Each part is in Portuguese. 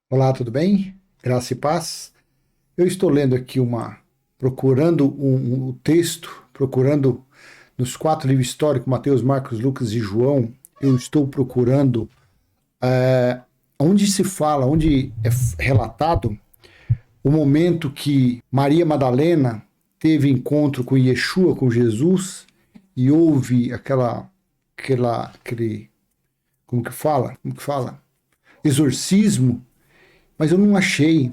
Olá, tudo bem? Graça e paz. Eu estou lendo aqui procurando um texto, procurando nos quatro livros históricos, Mateus, Marcos, Lucas e João, eu estou procurando onde se fala, onde é relatado o momento que Maria Madalena teve encontro com Yeshua, com Jesus, e houve aquele, como que fala? Como que fala? Exorcismo, mas eu não achei.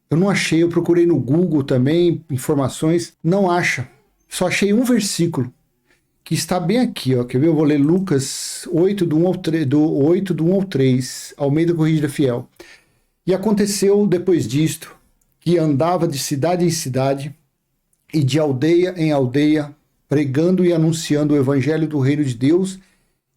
Eu não achei, eu procurei no Google também informações, não acha. Só achei um versículo que está bem aqui, ó. Quer ver? Eu vou ler Lucas 8, do 1 ao 3, do 1 ao 3, Almeida Corrigida Fiel. E aconteceu depois disto, que andava de cidade em cidade e de aldeia em aldeia, pregando e anunciando o evangelho do reino de Deus,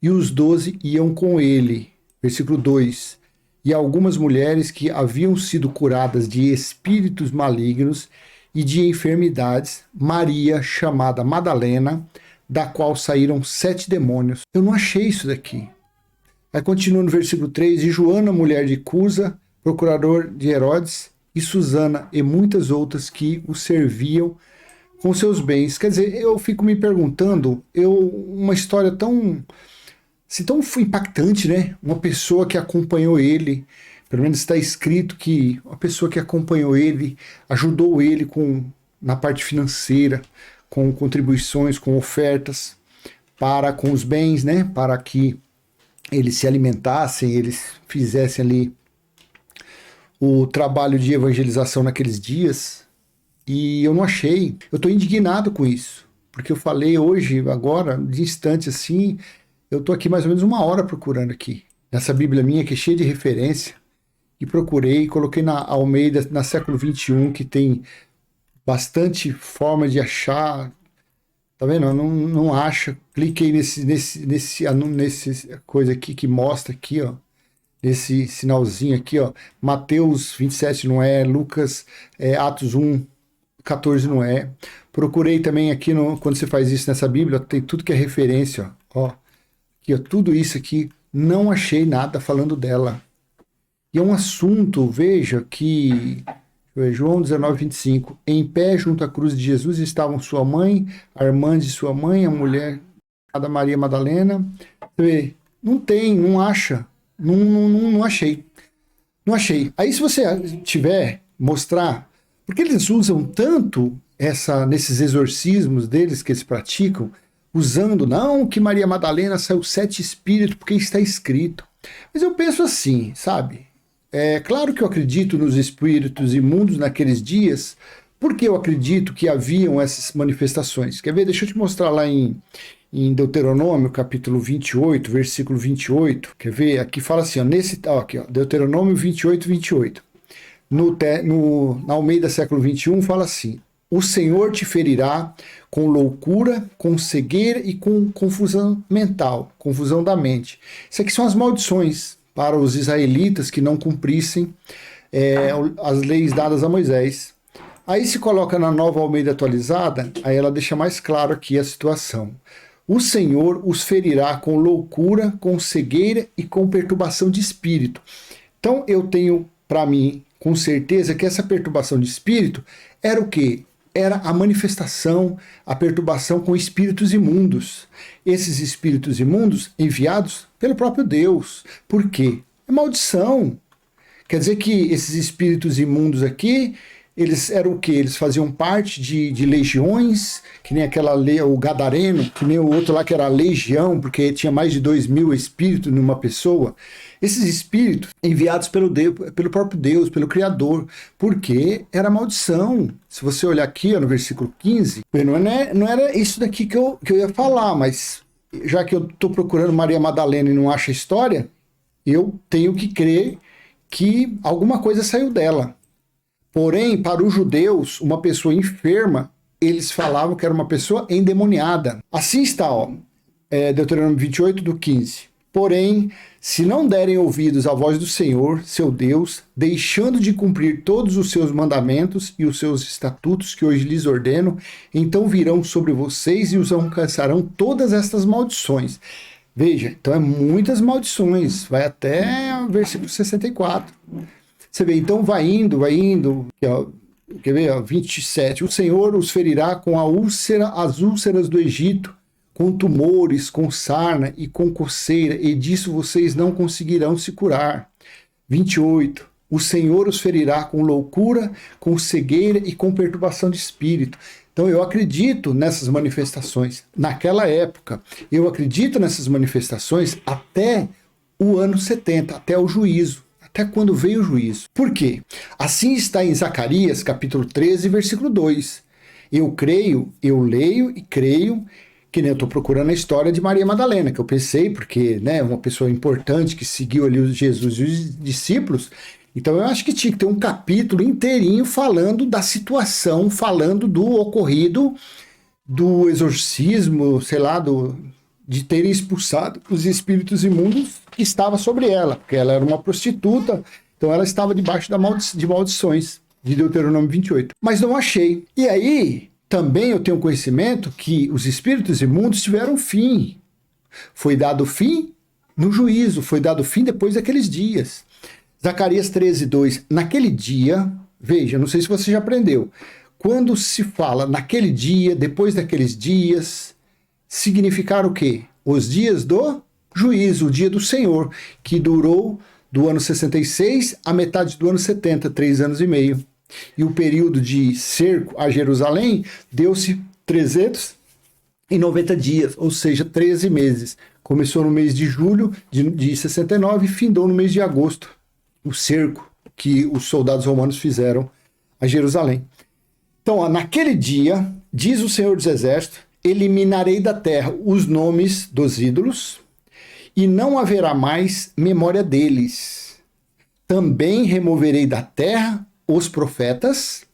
e os 12 iam com ele. Versículo 2. E algumas mulheres que haviam sido curadas de espíritos malignos e de enfermidades, Maria, chamada Madalena, da qual saíram 7 demônios. Eu não achei isso daqui. Aí continua no versículo 3, e Joana, mulher de Cusa, procurador de Herodes, e Susana, e muitas outras que o serviam com seus bens. Quer dizer, eu fico me perguntando, uma história tão impactante, né? Uma pessoa que acompanhou ele, pelo menos está escrito que uma pessoa que acompanhou ele, ajudou ele na parte financeira, com contribuições, com ofertas, com os bens, né? Para que eles se alimentassem, eles fizessem ali o trabalho de evangelização naqueles dias. E eu não achei. Eu estou indignado com isso, porque eu falei hoje, agora, de instante assim, eu estou aqui mais ou menos uma hora procurando aqui, nessa Bíblia minha que é cheia de referência, e procurei, coloquei na Almeida, na século XXI, que tem bastante forma de achar, tá vendo? Não acha. Cliquei nesse coisa aqui que mostra aqui, ó, nesse sinalzinho aqui, ó, Mateus 27 não é, Lucas, Atos 1, 14 não é. Procurei também aqui, quando você faz isso nessa Bíblia, tem tudo que é referência, ó. Aqui, ó, tudo isso aqui, não achei nada falando dela. E é um assunto, veja, que João 19, 25. Em pé junto à cruz de Jesus estavam sua mãe, a irmã de sua mãe, a mulher da Maria Madalena. Vê, não tem, não acha. Não achei. Não achei. Aí se você tiver, mostrar, porque eles usam tanto nesses exorcismos deles que eles praticam, usando, não, que Maria Madalena saiu 7 espíritos, porque está escrito. Mas eu penso assim, sabe? É claro que eu acredito nos espíritos imundos naqueles dias, porque eu acredito que haviam essas manifestações. Quer ver? Deixa eu te mostrar lá em Deuteronômio, capítulo 28, versículo 28. Quer ver? Aqui fala assim, ó, aqui, ó, Deuteronômio 28, 28. Na Almeida século 21 fala assim: o Senhor te ferirá com loucura, com cegueira e com confusão mental, confusão da mente. Isso aqui são as maldições para os israelitas que não cumprissem as leis dadas a Moisés. Aí se coloca na Nova Almeida atualizada, aí ela deixa mais claro aqui a situação. O Senhor os ferirá com loucura, com cegueira e com perturbação de espírito. Então eu tenho para mim com certeza que essa perturbação de espírito era o quê? Era a manifestação, a perturbação com espíritos imundos. Esses espíritos imundos enviados pelo próprio Deus. Por quê? É maldição. Quer dizer que esses espíritos imundos aqui, eles eram o quê? Eles faziam parte de legiões, que nem o Gadareno, que nem o outro lá que era a legião, porque tinha mais de 2.000 espíritos numa pessoa. Esses espíritos enviados pelo próprio Deus, pelo Criador, porque era maldição. Se você olhar aqui ó, no versículo 15, não era isso daqui que eu ia falar, mas já que eu estou procurando Maria Madalena e não acho a história, eu tenho que crer que alguma coisa saiu dela. Porém, para os judeus, uma pessoa enferma, eles falavam que era uma pessoa endemoniada. Assim está, ó, Deuteronômio 28, do 15. Porém, se não derem ouvidos à voz do Senhor, seu Deus, deixando de cumprir todos os seus mandamentos e os seus estatutos que hoje lhes ordeno, então virão sobre vocês e os alcançarão todas estas maldições. Veja, então é muitas maldições, vai até o versículo 64. Você vê, então vai indo, quer ver, ó, 27, o Senhor os ferirá com as úlceras do Egito, com tumores, com sarna e com coceira, e disso vocês não conseguirão se curar. 28, o Senhor os ferirá com loucura, com cegueira e com perturbação de espírito. Então eu acredito nessas manifestações. Naquela época, eu acredito nessas manifestações até o ano 70, até o juízo, até quando veio o juízo. Por quê? Assim está em Zacarias, capítulo 13, versículo 2. Eu creio, eu leio e creio, que nem eu estou procurando a história de Maria Madalena, que eu pensei, porque, né, uma pessoa importante que seguiu ali Jesus e os discípulos. Então eu acho que tinha que ter um capítulo inteirinho falando da situação, falando do ocorrido, do exorcismo, sei lá, de terem expulsado os espíritos imundos que estava sobre ela, porque ela era uma prostituta, então ela estava debaixo de maldições, de Deuteronômio 28. Mas não achei. E aí, também eu tenho conhecimento que os espíritos imundos tiveram fim. Foi dado fim no juízo, foi dado fim depois daqueles dias. Zacarias 13, 2. Naquele dia, veja, não sei se você já aprendeu, quando se fala naquele dia, depois daqueles dias, significar o quê? Os dias do juízo, o dia do Senhor, que durou do ano 66 à metade do ano 70, 3 anos e meio. E o período de cerco a Jerusalém deu-se 390 dias, ou seja, 13 meses. Começou no mês de julho de 69 e findou no mês de agosto. O cerco que os soldados romanos fizeram a Jerusalém. Então, ó, naquele dia, diz o Senhor dos Exércitos, eliminarei da terra os nomes dos ídolos e não haverá mais memória deles. Também removerei da terra os profetas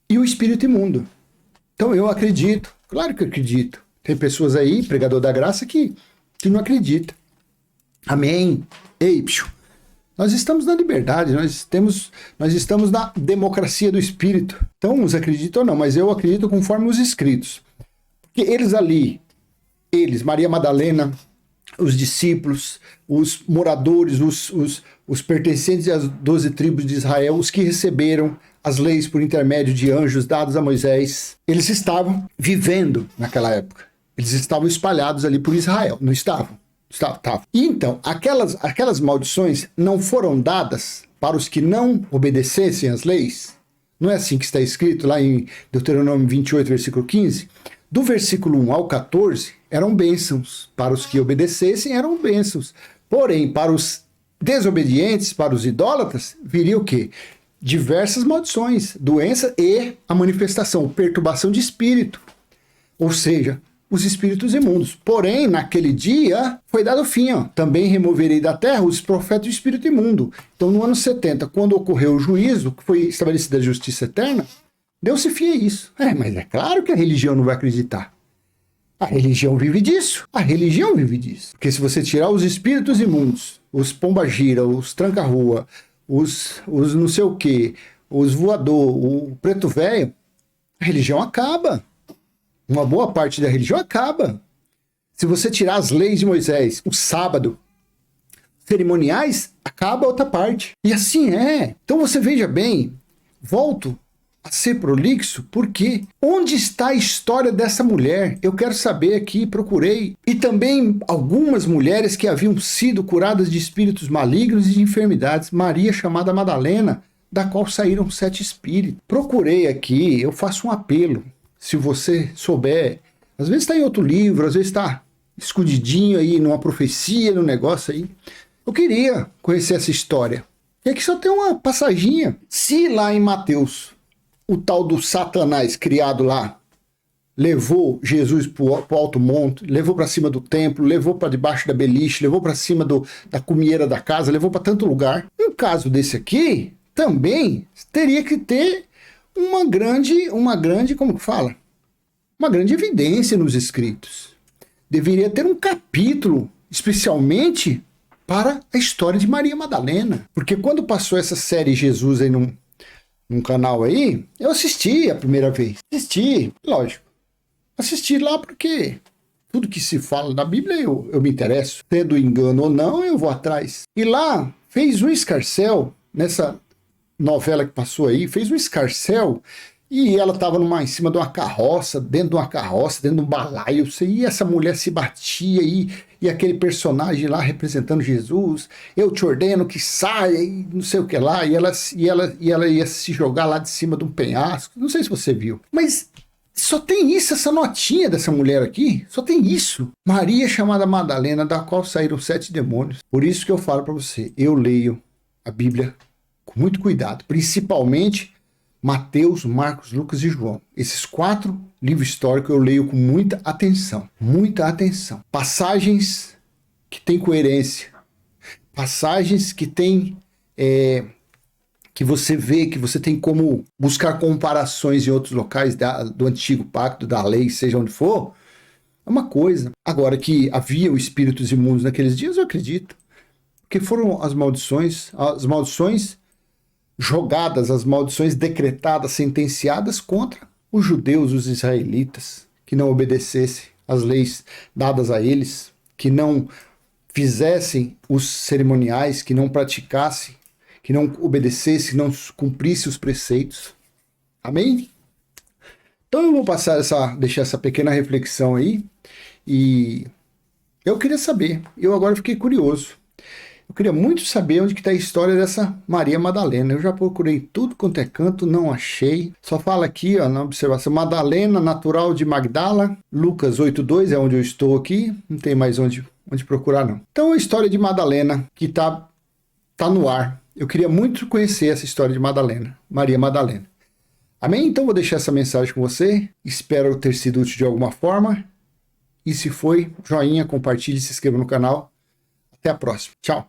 e o espírito imundo. Então eu acredito, claro que eu acredito. Tem pessoas aí, pregador da graça, que não acreditam. Amém. Ei, nós estamos na liberdade, nós estamos na democracia do espírito. Então, uns acreditam ou não, mas eu acredito conforme os escritos. Porque eles, Maria Madalena, os discípulos, os moradores, os pertencentes às 12 tribos de Israel, os que receberam as leis por intermédio de anjos dados a Moisés, eles estavam vivendo naquela época. Eles estavam espalhados ali por Israel, não estavam? Estavam. E então, aquelas maldições não foram dadas para os que não obedecessem às leis? Não é assim que está escrito lá em Deuteronômio 28, versículo 15? Do versículo 1 ao 14, eram bênçãos. Para os que obedecessem, eram bênçãos. Porém, para os desobedientes, para os idólatras, viria o quê? Diversas maldições, doença e a manifestação, perturbação de espírito. Ou seja, os espíritos imundos. Porém, naquele dia, foi dado fim. Ó. Também removerei da terra os profetas do espírito imundo. Então, no ano 70, quando ocorreu o juízo, que foi estabelecida a justiça eterna, deu-se fim a isso. Mas é claro que a religião não vai acreditar. A religião vive disso. A religião vive disso. Porque se você tirar os espíritos imundos, os pombagira, os tranca-rua, os não sei o quê, os voador, o preto velho, a religião acaba. Uma boa parte da religião acaba. Se você tirar as leis de Moisés, o sábado, cerimoniais, acaba a outra parte. E assim é. Então você veja bem, volto a ser prolixo, porque onde está a história dessa mulher? Eu quero saber aqui, procurei. E também algumas mulheres que haviam sido curadas de espíritos malignos e de enfermidades. Maria, chamada Madalena, da qual saíram 7 espíritos. Procurei aqui, eu faço um apelo. Se você souber, às vezes está em outro livro, às vezes está escondidinho aí numa profecia, num negócio aí. Eu queria conhecer essa história. E aqui só tem uma passaginha. Se lá em Mateus, o tal do Satanás criado lá, levou Jesus para o alto monte, levou para cima do templo, levou para debaixo da beliche, levou para cima da cumieira da casa, levou para tanto lugar. Um caso desse aqui, também teria que ter uma grande, como que fala? Uma grande evidência nos escritos. Deveria ter um capítulo, especialmente para a história de Maria Madalena. Porque quando passou essa série Jesus aí num canal aí, eu assisti a primeira vez. Assisti, lógico. Assisti lá porque tudo que se fala na Bíblia eu me interesso. Tendo engano ou não, eu vou atrás. E lá fez um escarcéu nessa novela que passou aí, fez um escarcéu e ela estava em cima de uma carroça, dentro de um balaio, e essa mulher se batia aí, e aquele personagem lá representando Jesus, eu te ordeno que saia, e não sei o que lá, e ela ia se jogar lá de cima de um penhasco, não sei se você viu, mas só tem isso, essa notinha dessa mulher aqui, só tem isso. Maria chamada Madalena, da qual saíram 7 demônios. Por isso que eu falo para você, eu leio a Bíblia com muito cuidado, principalmente Mateus, Marcos, Lucas e João. Esses 4 livros históricos eu leio com muita atenção. Muita atenção. Passagens que têm coerência. Passagens que têm... que você vê, que você tem como buscar comparações em outros locais do antigo pacto, da lei, seja onde for, é uma coisa. Agora, que havia espíritos imundos naqueles dias, eu acredito. Porque foram as maldições jogadas, as maldições decretadas, sentenciadas contra os judeus, os israelitas, que não obedecessem às leis dadas a eles, que não fizessem os cerimoniais, que não praticassem, que não obedecessem, que não cumprissem os preceitos. Amém? Então eu vou deixar essa pequena reflexão aí, e eu queria saber, eu agora fiquei curioso. Eu queria muito saber onde que está a história dessa Maria Madalena. Eu já procurei tudo quanto é canto, não achei. Só fala aqui, ó, na observação, Madalena, natural de Magdala, Lucas 8:2, é onde eu estou aqui. Não tem mais onde procurar, não. Então, a história de Madalena, que tá no ar. Eu queria muito conhecer essa história de Madalena, Maria Madalena. Amém? Então, vou deixar essa mensagem com você. Espero ter sido útil de alguma forma. E se foi, joinha, compartilhe, se inscreva no canal. Até a próxima. Tchau.